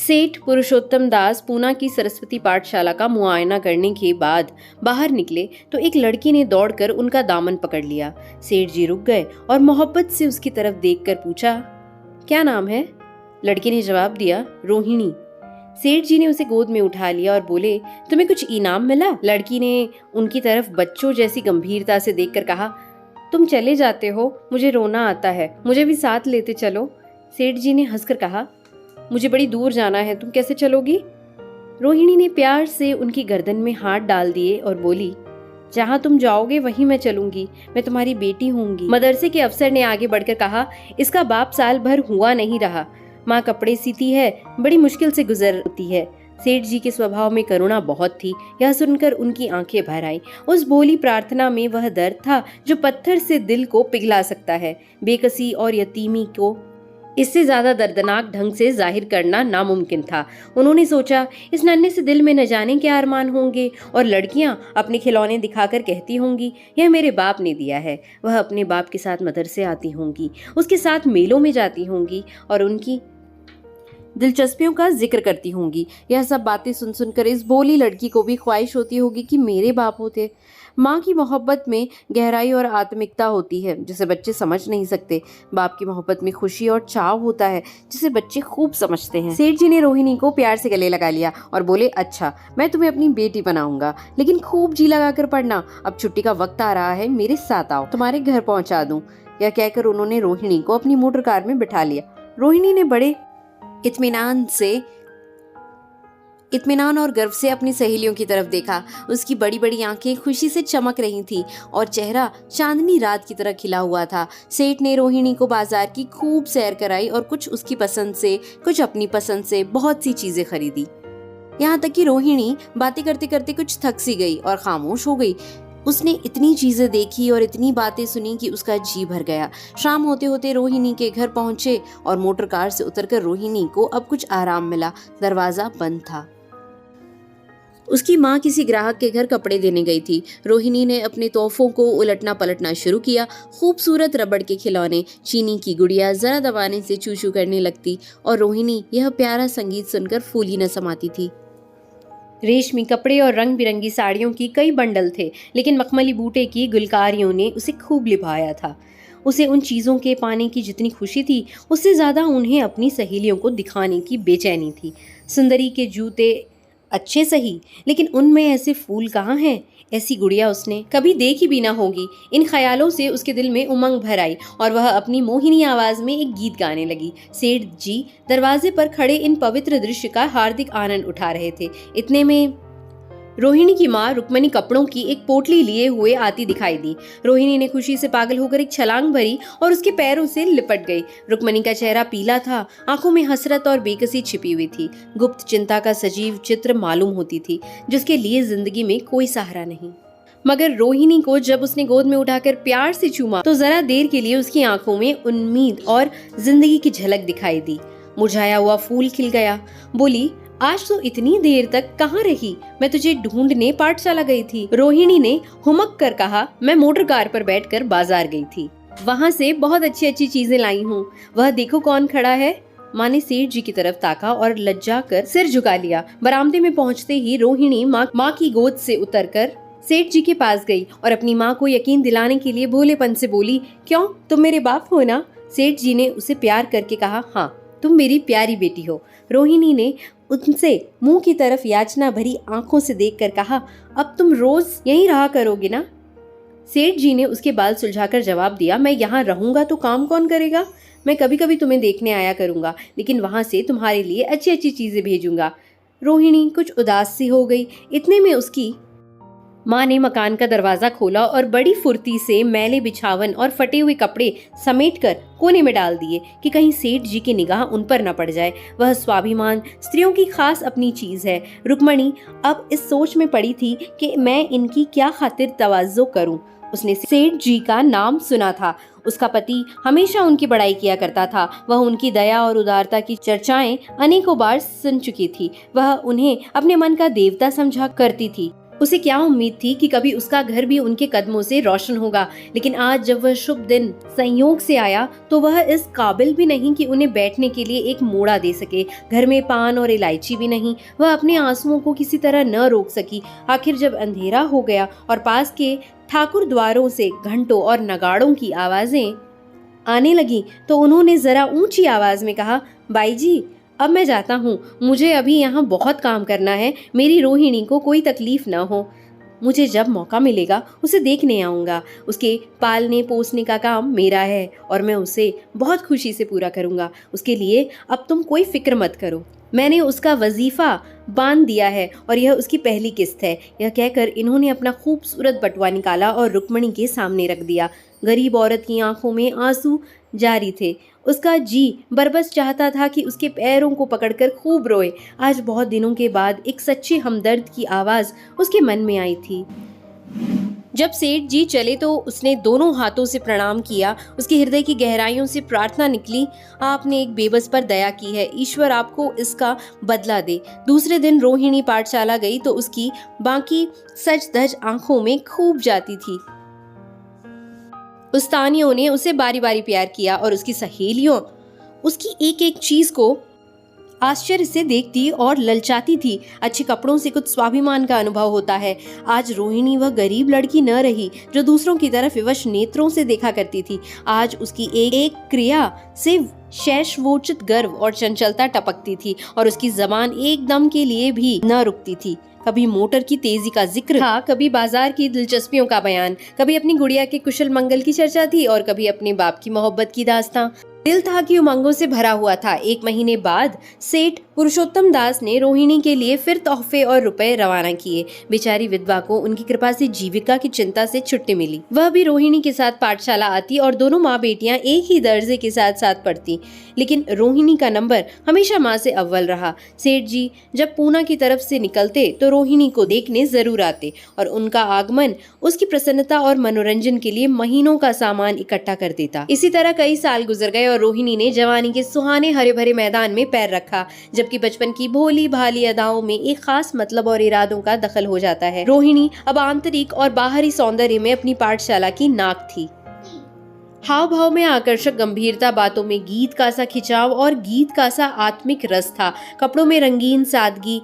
सेठ पुरुषोत्तम दास पूना की सरस्वती पाठशाला का मुआयना करने के बाद बाहर निकले तो एक लड़की ने दौड़कर उनका दामन पकड़ लिया। सेठ जी रुक गए और मोहब्बत से उसकी तरफ देखकर पूछा, क्या नाम है? लड़की ने जवाब दिया, रोहिणी। सेठ जी ने उसे गोद में उठा लिया और बोले, तुम्हें कुछ इनाम मिला? लड़की ने उनकी तरफ बच्चों जैसी गंभीरता से देखकर कहा, तुम चले जाते हो, मुझे रोना आता है, मुझे भी साथ लेते चलो। सेठ जी ने हंसकर कहा, मुझे बड़ी दूर जाना है, तुम कैसे चलोगी? रोहिणी ने प्यार से उनकी गर्दन में हाथ डाल दिए और बोली, जहाँ तुम जाओगे वहीं मैं चलूंगी, मैं तुम्हारी बेटी होंगी। मदरसे के अफसर ने आगे बढ़कर कहा, इसका बाप साल भर हुआ नहीं रहा, माँ कपड़े सीती है, बड़ी मुश्किल से गुजरती है। सेठ जी के स्वभाव में करुणा बहुत थी। यह सुनकर उनकी आंखें भर आईं। उस भोली प्रार्थना में वह दर्द था जो पत्थर से दिल को पिघला सकता है। बेकसी और यतीमी को इससे ज्यादा दर्दनाक ढंग से जाहिर करना नामुमकिन था। उन्होंने सोचा, इस नन्हे से दिल में न जाने क्या अरमान होंगे और लड़कियां अपने खिलौने दिखाकर कहती होंगी, यह मेरे बाप ने दिया है। वह अपने बाप के साथ मदरसे आती होंगी, उसके साथ मेलों में जाती होंगी और उनकी दिलचस्पियों का जिक्र करती होंगी। यह सब बातें सुन सुनकर इस भोली लड़की को भी ख्वाहिश होती होगी कि मेरे बाप होते। माँ की मोहब्बत में गहराई और आत्मिकता होती है जिसे बच्चे समझ नहीं सकते। बाप की मोहब्बत में खुशी और चाव होता है जिसे बच्चे खूब समझते हैं। सेठ जी ने रोहिणी को प्यार से गले लगा लिया और बोले, अच्छा, मैं तुम्हें अपनी बेटी बनाऊंगा, लेकिन खूब जी लगा कर पढ़ना। अब छुट्टी का वक्त आ रहा है, मेरे साथ आओ, तुम्हारे घर पहुंचा दूं। यह कहकर उन्होंने रोहिणी को अपनी मोटर कार में बिठा लिया। रोहिणी ने बड़े इत्मीनान और गर्व से अपनी सहेलियों की तरफ देखा। उसकी बड़ी बड़ी आंखें खुशी से चमक रही थीं और चेहरा चांदनी रात की तरह खिला हुआ था। सेठ ने रोहिणी को बाजार की खूब सैर कराई और कुछ उसकी पसंद से, कुछ अपनी पसंद से बहुत सी चीजें खरीदी। यहाँ तक कि रोहिणी बातें करते करते कुछ थक सी गई और खामोश हो गई। उसने इतनी चीजें देखी और इतनी बातें सुनी कि उसका जी भर गया। शाम होते होते रोहिणी के घर पहुंचे और मोटर कार से उतरकर रोहिणी को अब कुछ आराम मिला। दरवाजा बंद था। उसकी माँ किसी ग्राहक के घर कपड़े देने गई थी। रोहिणी ने अपने तोहफों को उलटना पलटना शुरू किया। खूबसूरत रबड़ के खिलौने, चीनी की गुड़िया जरा दबाने से चू चू करने लगती और रोहिणी यह प्यारा संगीत सुनकर फूली न समाती थी। रेशमी कपड़े और रंग बिरंगी साड़ियों की कई बंडल थे, लेकिन मखमली बूटे की गुलकारियों ने उसे खूब लिभाया था। उसे उन चीज़ों के पाने की जितनी खुशी थी, उससे ज़्यादा उन्हें अपनी सहेलियों को दिखाने की बेचैनी थी। सुंदरी के जूते अच्छे सही, लेकिन उनमें ऐसे फूल कहाँ हैं? ऐसी गुड़िया उसने कभी देखी भी ना होगी। इन ख्यालों से उसके दिल में उमंग भर आई और वह अपनी मोहिनी आवाज में एक गीत गाने लगी। सेठ जी दरवाजे पर खड़े इन पवित्र दृश्य का हार्दिक आनंद उठा रहे थे। इतने में रोहिणी की माँ रुक्मणी कपड़ों की एक पोटली लिए हुए आती दिखाई दी। रोहिणी ने खुशी से पागल होकर एक छलांग भरी और उसके पैरों से लिपट गई। रुक्मणी का चेहरा पीला था, आंखों में हसरत और बेकसी छिपी हुई थी। गुप्त चिंता का सजीव चित्र मालूम होती थी, जिसके लिए जिंदगी में कोई सहारा नहीं। मगर रोहिणी को जब उसने गोद में उठाकर प्यार से चूमा तो जरा देर के लिए उसकी आंखों में उम्मीद और जिंदगी की झलक दिखाई दी। मुरझाया हुआ फूल खिल गया। बोली, आज तो इतनी देर तक कहाँ रही? मैं तुझे ढूंढने पाठशाला गई थी। रोहिणी ने हुमक कर कहा, मैं मोटर कार पर बैठकर बाजार गई थी, वहाँ से बहुत अच्छी अच्छी चीजें लाई हूँ। वह देखो कौन खड़ा है। माँ ने सेठ जी की तरफ ताका और लज्जा कर सिर झुका लिया। बरामदे में पहुँचते ही रोहिणी माँ की गोद से उतरकर सेठ जी के पास गई और अपनी माँ को यकीन दिलाने के लिए भोलेपन से बोली, क्यों, तुम मेरे बाप हो ना? सेठ जी ने उसे प्यार करके कहा, हाँ, तुम मेरी प्यारी बेटी हो। रोहिणी ने उनसे मुंह की तरफ याचना भरी आंखों से देखकर कहा, अब तुम रोज यहीं रहा करोगे ना? सेठ जी ने उसके बाल सुलझाकर जवाब दिया, मैं यहाँ रहूंगा तो काम कौन करेगा? मैं कभी कभी तुम्हें देखने आया करूंगा, लेकिन वहां से तुम्हारे लिए अच्छी अच्छी चीजें भेजूंगा। रोहिणी कुछ उदास सी हो गई। इतने में उसकी माँ ने मकान का दरवाजा खोला और बड़ी फुर्ती से मैले बिछावन और फटे हुए कपड़े समेटकर कोने में डाल दिए कि कहीं सेठ जी की निगाह उन पर न पड़ जाए। वह स्वाभिमान स्त्रियों की खास अपनी चीज है। रुक्मणी अब इस सोच में पड़ी थी कि मैं इनकी क्या खातिर तवज्जो करूं। उसने सेठ जी का नाम सुना था। उसका पति हमेशा उनकी बड़ाई किया करता था। वह उनकी दया और उदारता की चर्चाएं अनेकों बार सुन चुकी थी। वह उन्हें अपने मन का देवता समझा करती थी। उसे क्या उम्मीद थी कि कभी उसका घर भी उनके कदमों से रोशन होगा, लेकिन आज जब वह शुभ दिन संयोग से आया तो वह इस काबिल भी नहीं कि उन्हें बैठने के लिए एक मोड़ा दे सके। घर में पान और इलायची भी नहीं। वह अपने आंसुओं को किसी तरह न रोक सकी। आखिर जब अंधेरा हो गया और पास के ठाकुर द्वारों से घंटों और नगाड़ों की आवाजें आने लगी तो उन्होंने जरा ऊंची आवाज में कहा, बाई जी, अब मैं जाता हूँ। मुझे अभी यहाँ बहुत काम करना है। मेरी रोहिणी को कोई तकलीफ ना हो। मुझे जब मौका मिलेगा उसे देखने आऊँगा। उसके पालने पोसने का काम मेरा है और मैं उसे बहुत खुशी से पूरा करूँगा। उसके लिए अब तुम कोई फिक्र मत करो। मैंने उसका वजीफा बांध दिया है और यह उसकी पहली किस्त है। यह कहकर इन्होंने अपना खूबसूरत बटुआ निकाला और रुक्मणी के सामने रख दिया। गरीब औरत की आंखों में आंसू जारी थे। उसका जी बरबस चाहता था कि उसके पैरों को पकड़कर खूब रोए। आज बहुत दिनों के बाद एक सच्चे हमदर्द की आवाज उसके मन में आई थी। जब सेठ जी चले तो उसने दोनों हाथों से प्रणाम किया। उसके हृदय की गहराइयों से प्रार्थना निकली, आपने एक बेबस पर दया की है, ईश्वर आपको इसका बदला दे। दूसरे दिन रोहिणी पाठशाला गई तो उसकी बाकी सच धज आंखों में खूब जाती थी। उस्तानियों ने उसे बारी बारी प्यार किया और उसकी सहेलियों उसकी एक एक चीज को आश्चर्य से देखती और ललचाती थी। अच्छे कपड़ों से कुछ स्वाभिमान का अनुभव होता है। आज रोहिणी वह गरीब लड़की न रही जो दूसरों की तरफ विवश नेत्रों से देखा करती थी। आज उसकी एक एक क्रिया से शैशवोचित गर्व और चंचलता टपकती थी और उसकी जबान एक दम के लिए भी न रुकती थी। कभी मोटर की तेजी का जिक्र था, कभी बाजार की दिलचस्पियों का बयान, कभी अपनी गुड़िया के कुशल मंगल की चर्चा थी और कभी अपने बाप की मोहब्बत की दास्तां। दिल था कि उमंगों से भरा हुआ था। 1 महीने बाद सेठ पुरुषोत्तम दास ने रोहिणी के लिए फिर तोहफे और रुपए रवाना किए। बेचारी विधवा को उनकी कृपा से जीविका की चिंता से छुट्टी मिली। वह भी रोहिणी के साथ पाठशाला आती और दोनों माँ बेटियां एक ही दर्जे के साथ साथ पढ़ती, लेकिन रोहिणी का नंबर हमेशा माँ से अव्वल रहा। सेठ जी जब पूना की तरफ से निकलते तो रोहिणी को देखने जरूर आते और उनका आगमन उसकी प्रसन्नता और मनोरंजन के लिए महीनों का सामान इकट्ठा कर देता। इसी तरह कई साल गुजर गए और रोहिणी ने जवानी के सुहाने हरे भरे मैदान में पैर रखा, जबकि बचपन की भोली भाली अदाओं में एक खास मतलब और इरादों का दखल हो जाता है। रोहिणी अब आंतरिक और बाहरी सौंदर्य में अपनी पाठशाला की नाक थी। हाव भाव में आकर्षक गंभीरता, बातों में गीत का सा खिंचाव और गीत का सा आत्मिक रस था। कपड़ों में रंगीन सादगी,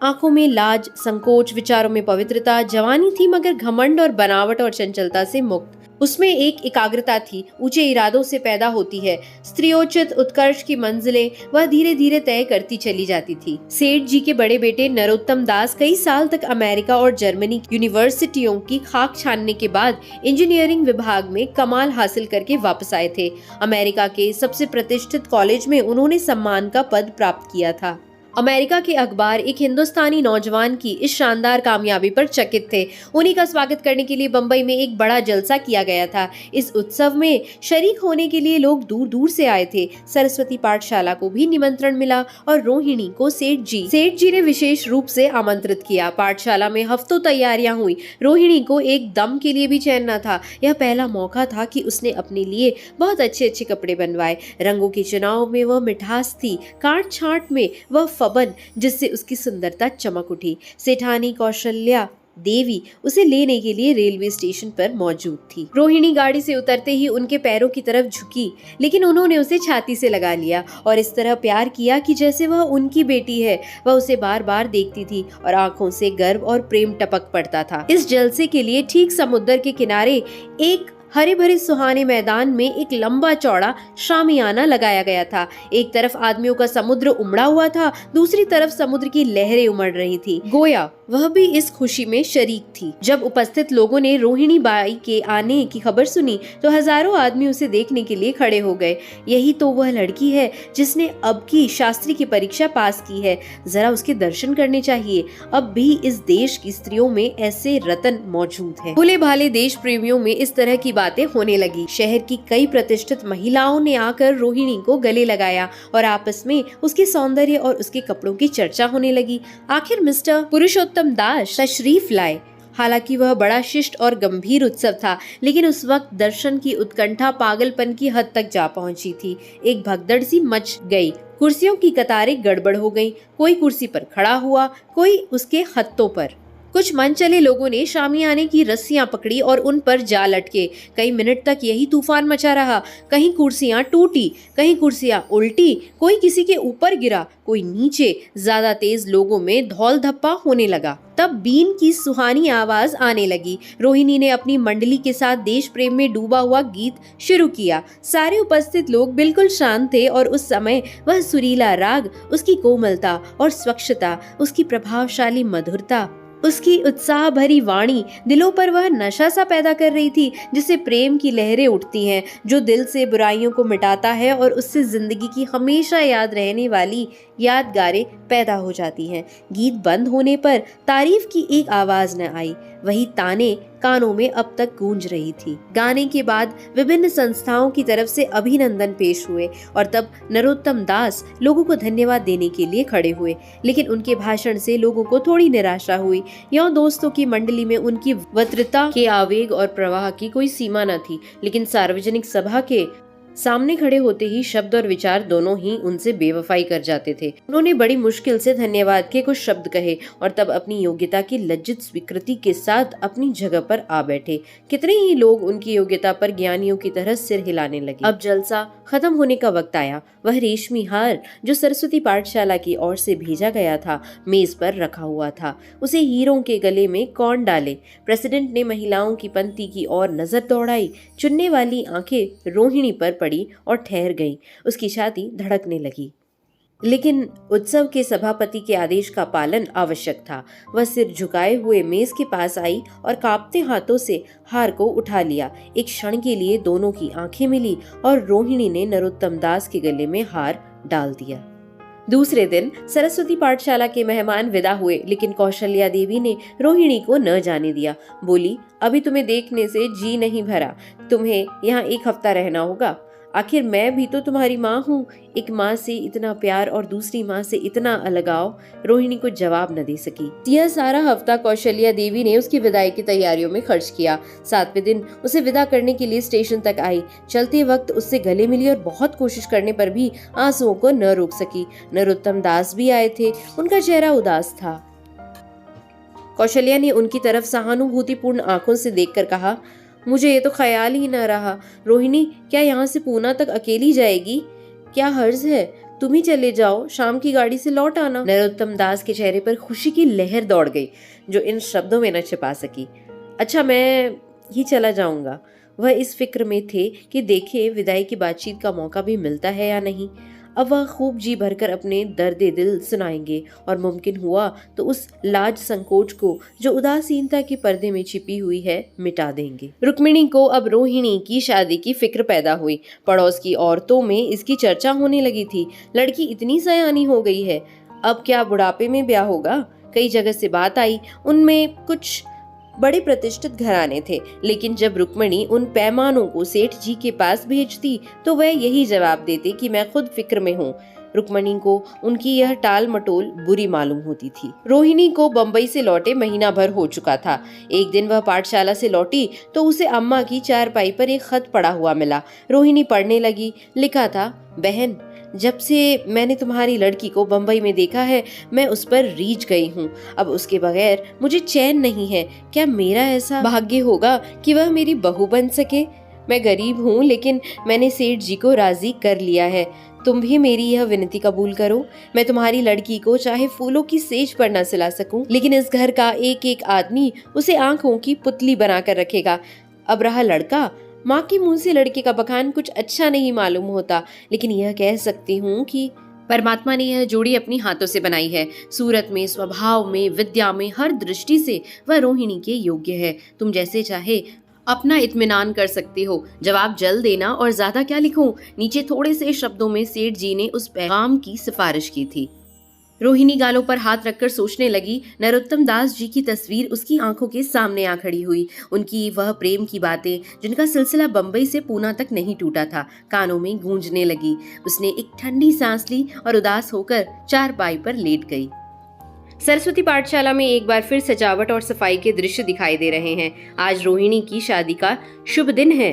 आंखों में लाज संकोच, विचारों में पवित्रता। जवानी थी मगर घमंड और बनावट और चंचलता से मुक्त। उसमें एक एकाग्रता थी, ऊंचे इरादों से पैदा होती है। स्त्रियोचित उत्कर्ष की मंजिलें वह धीरे धीरे तय करती चली जाती थी। सेठ जी के बड़े बेटे नरोत्तम दास कई साल तक अमेरिका और जर्मनी यूनिवर्सिटियों की खाक छानने के बाद इंजीनियरिंग विभाग में कमाल हासिल करके वापस आए थे। अमेरिका के सबसे प्रतिष्ठित कॉलेज में उन्होंने सम्मान का पद प्राप्त किया था। अमेरिका के अखबार एक हिंदुस्तानी नौजवान की इस शानदार कामयाबी पर चकित थे। उन्हीं का स्वागत करने के लिए बंबई में एक बड़ा जलसा किया गया था। इस उत्सव में शरीक होने के लिए लोग दूर दूर से आए थे। सरस्वती पाठशाला को भी निमंत्रण मिला और रोहिणी को सेठ जी ने विशेष रूप से आमंत्रित किया। पाठशाला में हफ्तों तैयारियां हुई। रोहिणी को एक दम के लिए भी चैन न था। यह पहला मौका था कि उसने अपने लिए बहुत अच्छे अच्छे कपड़े बनवाए। रंगों के चुनाव में वह मिठास थी, काट छांट में वह फबन जिससे उसकी सुंदरता चमक उठी। सेठानी कौशल्या देवी उसे लेने के लिए रेलवे स्टेशन पर मौजूद थी। रोहिणी गाड़ी से उतरते ही उनके पैरों की तरफ झुकी, लेकिन उन्होंने उसे छाती से लगा लिया और इस तरह प्यार किया कि जैसे वह उनकी बेटी है। वह उसे बार बार देखती थी और आंखों से गर्व और प्रेम टपक पड़ता था। इस जलसे के लिए ठीक समुद्र के किनारे एक हरे भरे सुहाने मैदान में एक लंबा चौड़ा शामियाना लगाया गया था। एक तरफ आदमियों का समुद्र उमड़ा हुआ था, दूसरी तरफ समुद्र की लहरें उमड़ रही थी। गोया वह भी इस खुशी में शरीक थी। जब उपस्थित लोगों ने रोहिणी बाई के आने की खबर सुनी तो हजारों आदमी उसे देखने के लिए खड़े हो गए। यही तो वह लड़की है जिसने अब की शास्त्री की परीक्षा पास की है, जरा उसके दर्शन करने चाहिए। अब भी इस देश की स्त्रियों में ऐसे रतन मौजूद हैं। भोले भाले देश प्रेमियों में इस तरह की बातें होने लगी। शहर की कई प्रतिष्ठित महिलाओं ने आकर रोहिणी को गले लगाया और आपस में उसके सौंदर्य और उसके कपड़ों की चर्चा होने लगी। आखिर मिस्टर पुरुषोत्तम दास तशरीफ लाए। हालांकि वह बड़ा शिष्ट और गंभीर उत्सव था, लेकिन उस वक्त दर्शन की उत्कंठा पागलपन की हद तक जा पहुंची थी। एक भगदड़ सी मच गई। कुर्सियों की कतारें गड़बड़ हो गईं। कोई कुर्सी पर खड़ा हुआ, कोई उसके हत्थों पर। कुछ मन चले लोगों ने शामियाने की रस्सियां पकड़ी और उन पर जाल लटके। कई मिनट तक यही तूफान मचा रहा। कहीं कुर्सियां टूटी, कहीं कुर्सियां उल्टी, कोई किसी के ऊपर गिरा, कोई नीचे। ज्यादा तेज लोगों में धौल धप्पा होने लगा। तब बीन की सुहानी आवाज आने लगी। रोहिणी ने अपनी मंडली के साथ देश प्रेम में डूबा हुआ गीत शुरू किया। सारे उपस्थित लोग बिल्कुल शांत थे और उस समय वह सुरीला राग, उसकी कोमलता और स्वच्छता, उसकी प्रभावशाली मधुरता, उसकी उत्साह भरी वाणी, दिलों पर वह नशा सा पैदा कर रही थी जिससे प्रेम की लहरें उठती हैं, जो दिल से बुराइयों को मिटाता है और उससे जिंदगी की हमेशा याद रहने वाली यादगारें पैदा हो जाती हैं। गीत बंद होने पर तारीफ की एक आवाज न आई, वही ताने कानों में अब तक गूंज रही थी। गाने के बाद विभिन्न संस्थाओं की तरफ से अभिनंदन पेश हुए और तब नरोत्तम दास लोगों को धन्यवाद देने के लिए खड़े हुए। लेकिन उनके भाषण से लोगों को थोड़ी निराशा हुई। यों दोस्तों की मंडली में उनकी वक्तृता के आवेग और प्रवाह की कोई सीमा न थी, लेकिन सार्वजनिक सभा के सामने खड़े होते ही शब्द और विचार दोनों ही उनसे बेवफाई कर जाते थे। उन्होंने बड़ी मुश्किल से धन्यवाद के कुछ शब्द कहे और तब अपनी योग्यता की लज्जित स्वीकृति के साथ अपनी जगह पर आ बैठे। कितने ही लोग उनकी योग्यता पर ज्ञानियों की तरह सिर हिलाने लगे। अब जलसा खत्म होने का वक्त आया। वह रेशमी हार जो सरस्वती पाठशाला की ओर से भेजा गया था, मेज पर रखा हुआ था। उसे हीरों के गले में कौन डाले? प्रेसिडेंट ने महिलाओं की पंक्ति की ओर नजर दौड़ाई। चुनने वाली आंखें रोहिणी पर पड़ी और ठहर गई। उसकी छाती धड़कने लगी। लेकिन उत्सव के सभापति के आदेश का पालन आवश्यक था। वह सिर झुकाए हुए मेज के पास आई और कांपते हाथों से हार को उठा लिया। एक क्षण के लिए दोनों की आंखें मिली और रोहिणी ने नरोत्तम दास के गले में हार डाल दिया। दूसरे दिन सरस्वती पाठशाला के मेहमान विदा हुए, लेकिन कौशल्या देवी ने रोहिणी को न जाने दिया। बोली, अभी तुम्हें देखने से जी नहीं भरा, तुम्हें यहाँ एक हफ्ता रहना होगा। आखिर मैं भी तो तुम्हारी माँ हूँ। एक माँ से इतना प्यार और दूसरी माँ से इतना अलगाव। रोहिणी को जवाब न दे सकी। यह सारा हफ्ता कौशल्या देवी ने उसकी विदाई की तैयारियों में खर्च किया। 7वें दिन उसे विदा करने के लिए स्टेशन तक आई। चलते वक्त उससे गले मिली और बहुत कोशिश करने पर भी आंसुओं को न रोक सकी। नरोत्तम दास भी आए थे। उनका चेहरा उदास था। कौशल्या ने उनकी तरफ सहानुभूतिपूर्ण आंखों से देखकर कहा, मुझे ये तो ख्याल ही न रहा। रोहिणी क्या यहाँ से पूना तक अकेली जाएगी? क्या हर्ज है? तुम ही चले जाओ, शाम की गाड़ी से लौट आना। नरोत्तम दास के चेहरे पर खुशी की लहर दौड़ गई, जो इन शब्दों में न छिपा सकी। अच्छा, मैं ही चला जाऊंगा। वह इस फिक्र में थे कि देखे विदाई की बातचीत का मौका भी मिलता है या नहीं। अब वह खूब जी भरकर अपने दर्द दिल सुनाएंगे और मुमकिन हुआ तो उस लाज संकोच को जो उदासीनता के पर्दे में छिपी हुई है मिटा देंगे। रुक्मिणी को अब रोहिणी की शादी की फिक्र पैदा हुई। पड़ोस की औरतों में इसकी चर्चा होने लगी थी। लड़की इतनी सयानी हो गई है, अब क्या बुढ़ापे में ब्याह होगा? कई जगह से बात आई। उनमें कुछ बड़े प्रतिष्ठित घराने थे, लेकिन जब रुक्मिणी उन पैमानों को सेठ जी के पास भेजती तो वह यही जवाब देते कि मैं खुद फिक्र में हूँ। रुक्मिणी को उनकी यह टाल मटोल बुरी मालूम होती थी। रोहिणी को बंबई से लौटे महीना भर हो चुका था। एक दिन वह पाठशाला से लौटी तो उसे अम्मा की चारपाई पर एक खत पड़ा हुआ मिला। रोहिणी पढ़ने लगी। लिखा था, बहन, जब से मैंने तुम्हारी लड़की को बंबई में देखा है, मैं उस पर रीझ गई हूँ। अब उसके बगैर मुझे चैन नहीं है। क्या मेरा ऐसा भाग्य होगा कि वह मेरी बहू बन सके? मैं गरीब हूँ, लेकिन मैंने सेठ जी को राजी कर लिया है। तुम भी मेरी यह विनती कबूल करो। मैं तुम्हारी लड़की को चाहे फूलों की सेज पर न सिला सकूं, लेकिन इस घर का एक एक आदमी उसे आंखों की पुतली बनाकर रखेगा। अब रहा लड़का, माँ के मुंह से लड़के का बखान कुछ अच्छा नहीं मालूम होता, लेकिन यह कह सकती हूँ कि परमात्मा ने यह जोड़ी अपनी हाथों से बनाई है। सूरत में, स्वभाव में, विद्या में, हर दृष्टि से वह रोहिणी के योग्य है। तुम जैसे चाहे अपना इत्मीनान कर सकते हो। जवाब जल्द देना और ज्यादा क्या लिखूं? नीचे थोड़े से शब्दों में सेठ जी ने उस पैगाम की सिफारिश की थी। रोहिणी गालों पर हाथ रखकर सोचने लगी। नरोत्तम दास जी की तस्वीर उसकी आंखों के सामने आ खड़ी हुई। उनकी वह प्रेम की बातें जिनका सिलसिला बंबई से पूना तक नहीं टूटा था, कानों में गूंजने लगी। उसने एक ठंडी सांस ली और उदास होकर चारपाई पर लेट गई। सरस्वती पाठशाला में एक बार फिर सजावट और सफाई के दृश्य दिखाई दे रहे हैं। आज रोहिणी की शादी का शुभ दिन है।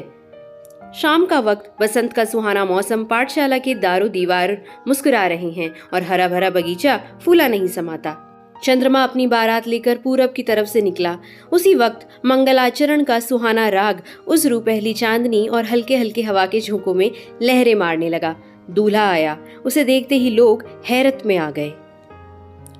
शाम का वक्त, बसंत का सुहाना मौसम, पाठशाला के दारो दीवार मुस्कुरा रहे हैं और हरा भरा बगीचा फूला नहीं समाता। चंद्रमा अपनी बारात लेकर पूरब की तरफ से निकला। उसी वक्त मंगलाचरण का सुहाना राग उस रूपहली चांदनी और हल्के हल्के हवा के झोंकों में लहरें मारने लगा। दूल्हा आया। उसे देखते ही लोग हैरत में आ गए।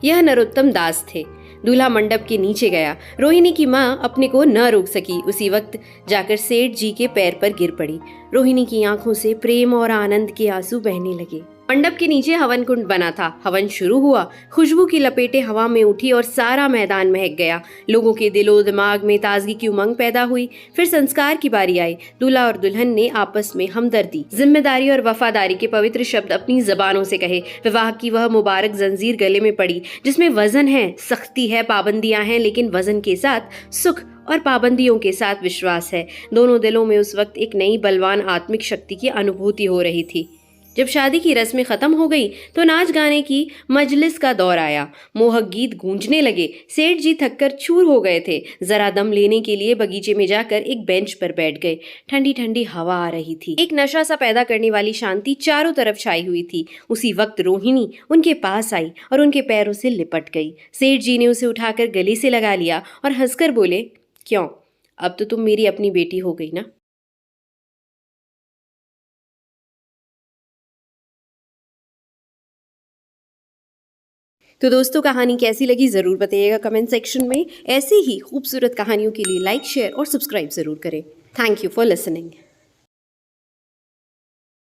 यह नरोत्तम दास थे। दूल्हा मंडप के नीचे गया। रोहिणी की माँ अपने को न रोक सकी। उसी वक्त जाकर सेठ जी के पैर पर गिर पड़ी। रोहिणी की आंखों से प्रेम और आनंद के आंसू बहने लगे। मंडप के नीचे हवन कुंड बना था। हवन शुरू हुआ। खुशबू की लपेटें हवा में उठी और सारा मैदान महक गया। लोगों के दिलो दिमाग में ताजगी की उमंग पैदा हुई। फिर संस्कार की बारी आई। दूल्हा और दुल्हन ने आपस में हमदर्दी, जिम्मेदारी और वफादारी के पवित्र शब्द अपनी जबानों से कहे। विवाह की वह मुबारक जंजीर गले में पड़ी जिसमें वजन है, सख्ती है, पाबंदियां हैं, लेकिन वजन के साथ सुख और पाबंदियों के साथ विश्वास है। दोनों दिलों में उस वक्त एक नई बलवान आत्मिक शक्ति की अनुभूति हो रही थी। जब शादी की रस्में खत्म हो गई तो नाच गाने की मजलिस का दौर आया। मोहक गीत गूंजने लगे। सेठ जी थककर चूर हो गए थे। जरा दम लेने के लिए बगीचे में जाकर एक बेंच पर बैठ गए। ठंडी ठंडी हवा आ रही थी। एक नशा सा पैदा करने वाली शांति चारों तरफ छाई हुई थी। उसी वक्त रोहिणी उनके पास आई और उनके पैरों से लिपट गई। सेठ जी ने उसे उठाकर गले से लगा लिया और हंसकर बोले, क्यों, अब तो तुम मेरी अपनी बेटी हो गई ना। तो दोस्तों, कहानी कैसी लगी ज़रूर बताइएगा कमेंट सेक्शन में। ऐसी ही खूबसूरत कहानियों के लिए लाइक, शेयर और सब्सक्राइब ज़रूर करें। Thank you for listening.